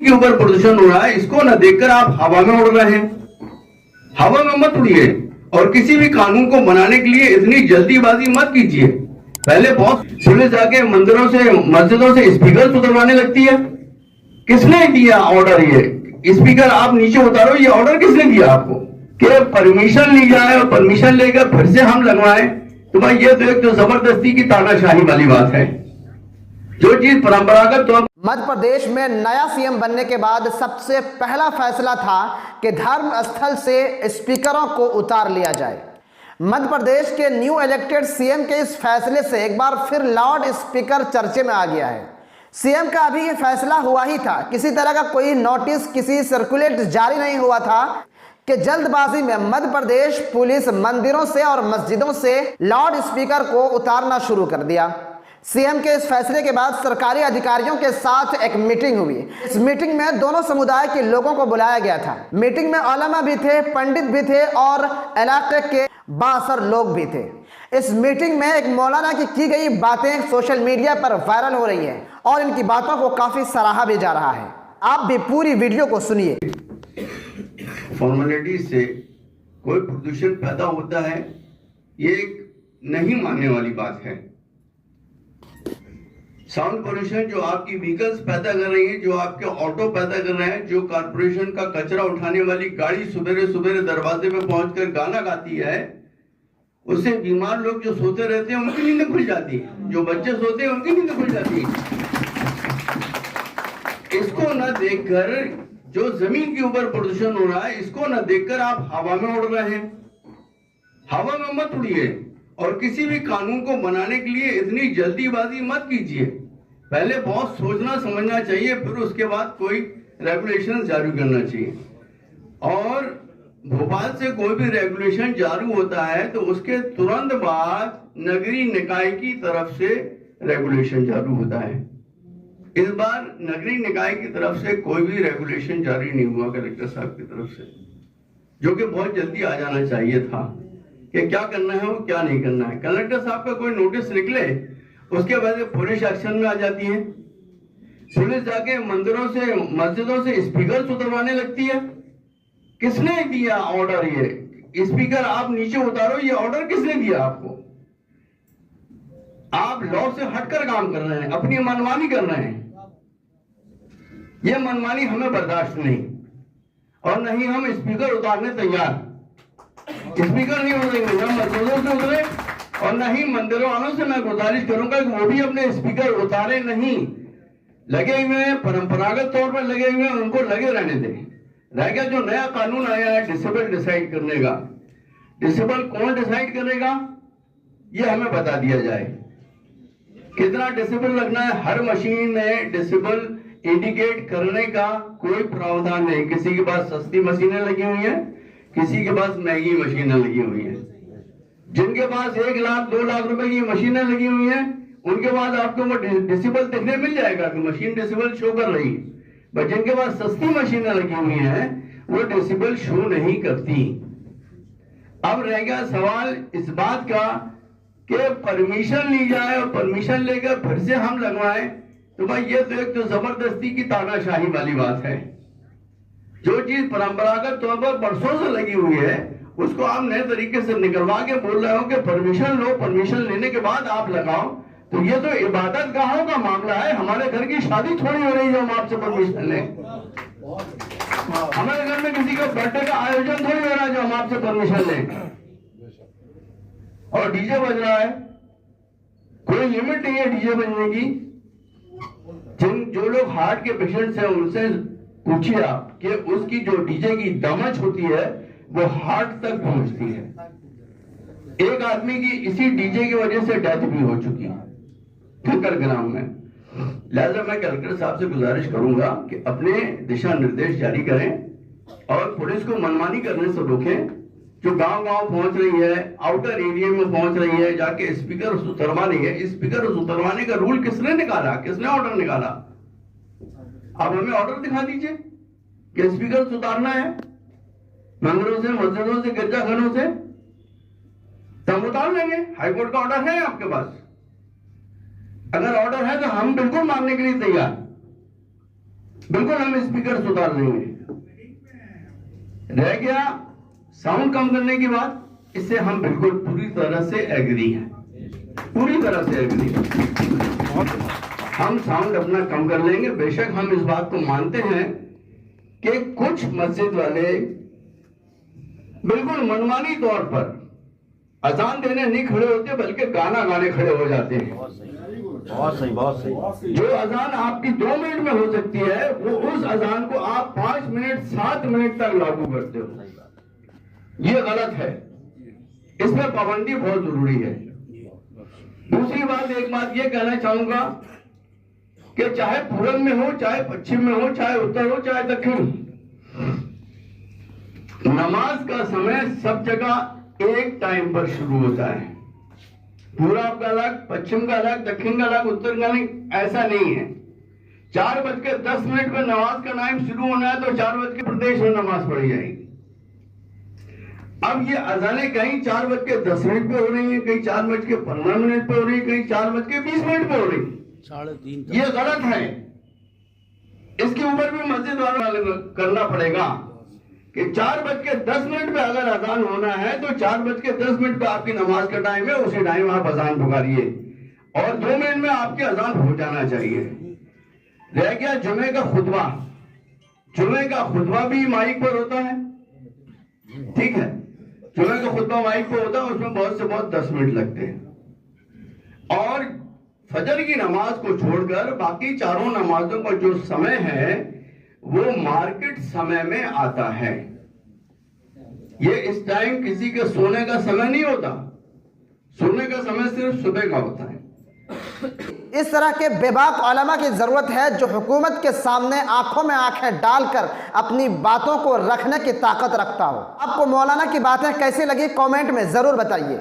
के ऊपर प्रदूषण हो रहा है, इसको न देखकर आप हवा में उड़ रहे हैं। हवा में मत उड़िए और किसी भी कानून को बनाने के लिए इतनी जल्दीबाजी मत कीजिए। पहले बहुत पुलिस जाके मंदिरों से मस्जिदों से स्पीकर उतरवाने लगती है। किसने दिया ऑर्डर? ये स्पीकर आप नीचे उतारो, ये ऑर्डर किसने दिया आपको कि परमिशन ली जाए और परमिशन लेकर फिर से हम लगवाएं? तो भाई ये तो एक तो जबरदस्ती की तानाशाही वाली बात है। जो चीज परंपरागत तौर मध्य प्रदेश में नया सीएम बनने के बाद सबसे पहला फैसला था कि धर्म स्थल से स्पीकरों को उतार लिया जाए। मध्य प्रदेश के न्यू इलेक्टेड सीएम के इस फैसले से एक बार फिर लाउड स्पीकर चर्चे में आ गया है। सीएम का अभी ये फैसला हुआ ही था, किसी तरह का कोई नोटिस, किसी सर्कुलेट जारी नहीं हुआ था कि जल्दबाजी में मध्य प्रदेश पुलिस मंदिरों से और मस्जिदों से लाउड स्पीकर को उतारना शुरू कर दिया। सीएम के इस फैसले के बाद सरकारी अधिकारियों के साथ एक मीटिंग हुई। इस मीटिंग में दोनों समुदाय के लोगों को बुलाया गया था। मीटिंग में उलमा भी थे, पंडित भी थे और इलाके के बासर लोग भी थे। इस मीटिंग में एक मौलाना की गई बातें सोशल मीडिया पर वायरल हो रही हैं और इनकी बातों को काफी सराहा भी जा रहा है। आप भी पूरी वीडियो को सुनिए। फॉर्मेलिटी से कोई प्रदूषण पैदा होता है, ये एक नहीं मानने वाली बात है। साउंड पोल्यूशन जो आपकी व्हीकल्स पैदा कर रही है, जो आपके ऑटो पैदा कर रहे हैं, जो कारपोरेशन का कचरा उठाने वाली गाड़ी सुबेरे सुबेरे दरवाजे पे पहुंचकर गाना गाती है, उससे बीमार लोग जो सोते रहते हैं उनकी नींद खुल जाती है, जो बच्चे सोते हैं उनकी नींद खुल जाती है। इसको न देखकर, जो जमीन के ऊपर प्रदूषण हो रहा है, इसको न देखकर आप हवा में उड़ रहे हैं। हवा में मत उड़िए और किसी भी कानून को बनाने के लिए इतनी जल्दीबाजी मत कीजिए। पहले बहुत सोचना समझना चाहिए, फिर उसके बाद कोई रेगुलेशन जारी करना चाहिए। और भोपाल से कोई भी रेगुलेशन जारी होता है तो उसके तुरंत बाद नगरीय निकाय की तरफ से रेगुलेशन जारी होता है। इस बार नगरीय निकाय की तरफ से कोई भी रेगुलेशन जारी नहीं हुआ कलेक्टर साहब की तरफ से, जो कि बहुत जल्दी आ जाना चाहिए था कि क्या करना है और क्या नहीं करना है। कलेक्टर साहब का कोई नोटिस निकले, उसके बाद पुलिस एक्शन में आ जाती है। पुलिस जाके मंदिरों से मस्जिदों से स्पीकर उतरवाने लगती है। किसने दिया ऑर्डर? ये स्पीकर आप नीचे उतारो, ये ऑर्डर किसने दिया आपको? आप लॉ से हटकर काम कर रहे हैं, अपनी मनमानी कर रहे हैं। ये मनमानी हमें बर्दाश्त नहीं, और नहीं हम स्पीकर उतारने तैयार। स्पीकर नहीं उतरेंगे, न मस्जिदों से उतरे और न ही मंदिरों वालों से मैं गुजारिश करूंगा कि वो भी अपने स्पीकर उतारे नहीं। लगे हुए हैं, परंपरागत तौर पर लगे हुए हैं, उनको लगे रहने दें। रह गया जो नया कानून आया है डिसेबल डिसाइड करने का, डिसेबल कौन डिसाइड करेगा ये हमें बता दिया जाए। कितना डिसेबल लगना है, हर मशीन में डिसेबल इंडिकेट करने का कोई प्रावधान नहीं। किसी के पास सस्ती मशीनें लगी हुई हैं, किसी के पास महंगी मशीनें लगी हुई हैं। जिनके पास 1 लाख 2 लाख रुपए की मशीनें लगी हुई हैं, उनके पास आपको डिसेबल देखने मिल जाएगा कि मशीन डिसेबल शो कर रही है। बट जिनके पास सस्ती मशीनें लगी हुई हैं वो डिसेबल शो नहीं करती। अब रह गया सवाल इस बात का कि परमिशन ली जाए और परमिशन लेकर फिर से हम लगवाएं, तो भाई ये तो एक तो जबरदस्ती की तानाशाही वाली बात है। जो चीज परंपरागत तौर पर बरसों से लगी हुई है उसको आप नए तरीके से निकलवा के बोल रहे हो कि परमिशन लो, परमिशन लेने के बाद आप लगाओ। तो ये तो इबादत गाहों का मामला है। हमारे घर की शादी थोड़ी हो रही है जो हम आपसे परमिशन लें। हमारे घर में किसी का बर्थडे का आयोजन थोड़ी हो रहा है जो हम आपसे परमिशन लें। और डीजे बज रहा है, कोई लिमिट नहीं है डीजे बजने की। जो लोग हार्ट के पेशेंट्स हैं उनसे पूछिए आप कि उसकी जो डीजे की दमच होती है वो हार्ट तक पहुंचती है। एक आदमी की इसी डीजे की वजह से डेथ भी हो चुकी है ठक्कर ग्राम में। लिहाजा मैं कलेक्टर साहब से गुजारिश करूंगा कि अपने दिशा निर्देश जारी करें और पुलिस को मनमानी करने से रोकें। जो गांव गांव पहुंच रही है, आउटर एरिया में पहुंच रही है, जाके स्पीकर उतरवा रही है। स्पीकर उतरवाने का रूल किसने निकाला, किसने ऑर्डर निकाला? आप हमें ऑर्डर दिखा दीजिए कि स्पीकर उतारना है मंदिरों से, मस्जिदों से, गिरजाघरों से, तब उतार लेंगे। हाईकोर्ट का ऑर्डर है आपके पास? अगर ऑर्डर है तो हम बिल्कुल मानने के लिए तैयार। बिल्कुल हम स्पीकर सुधार देंगे। रह गया साउंड कम करने की बात, इससे हम बिल्कुल पूरी तरह से एग्री हैं, पूरी तरह से एग्री हैं। हम साउंड अपना कम कर लेंगे। बेशक हम इस बात को मानते हैं कि कुछ मस्जिद वाले बिल्कुल मनमानी तौर पर अजान देने नहीं खड़े होते, बल्कि गाना गाने खड़े हो जाते हैं। बहुत सही, बहुत सही। जो अजान आपकी 2 मिनट में हो सकती है, वो उस अजान को आप 5 मिनट 7 मिनट तक लागू करते हो। ये गलत है, इसमें पाबंदी बहुत जरूरी है। दूसरी बात, एक बात ये कहना चाहूंगा कि चाहे पूरब में हो, चाहे पश्चिम में हो, चाहे उत्तर हो, चाहे दक्षिण, नमाज का समय सब जगह एक टाइम पर शुरू होता है। पूरब का अलग, पश्चिम का अलग, दक्षिण का अलग, उत्तर का अलग, ऐसा नहीं है। 4:10 पर नमाज का टाइम शुरू होना है तो 4 प्रदेश में नमाज पढ़ी जाएगी। अब ये अजानें कहीं 4:10 पे हो रही है, कहीं 4:15 पे हो रही है, कहीं 4:20 पे हो रही है। 3:30 ये गलत है। इसके ऊपर भी मस्जिद वालों करना पड़ेगा कि 4:10 पे अगर अजान होना है तो 4:10 पे आपकी नमाज का टाइम है, उसी टाइम आप अजान पुकारिए और 2 मिनट में आपकी अजान हो जाना चाहिए। रह गया जुमे का खुतबा। जुमे का खुतबा भी माइक पर होता है, ठीक है। जुमे का खुतबा माइक पर होता है, उसमें बहुत से बहुत 10 मिनट लगते हैं। और फजर की नमाज को छोड़कर बाकी चारों नमाजों का जो समय है वो मार्केट समय में आता है। ये इस टाइम किसी के सोने का समय नहीं होता, सोने का समय सिर्फ सुबह का होता है। इस तरह के बेबाक उलमा की जरूरत है जो हुकूमत के सामने आंखों में आंखें डालकर अपनी बातों को रखने की ताकत रखता हो। आपको मौलाना की बातें कैसी लगी कमेंट में जरूर बताइए।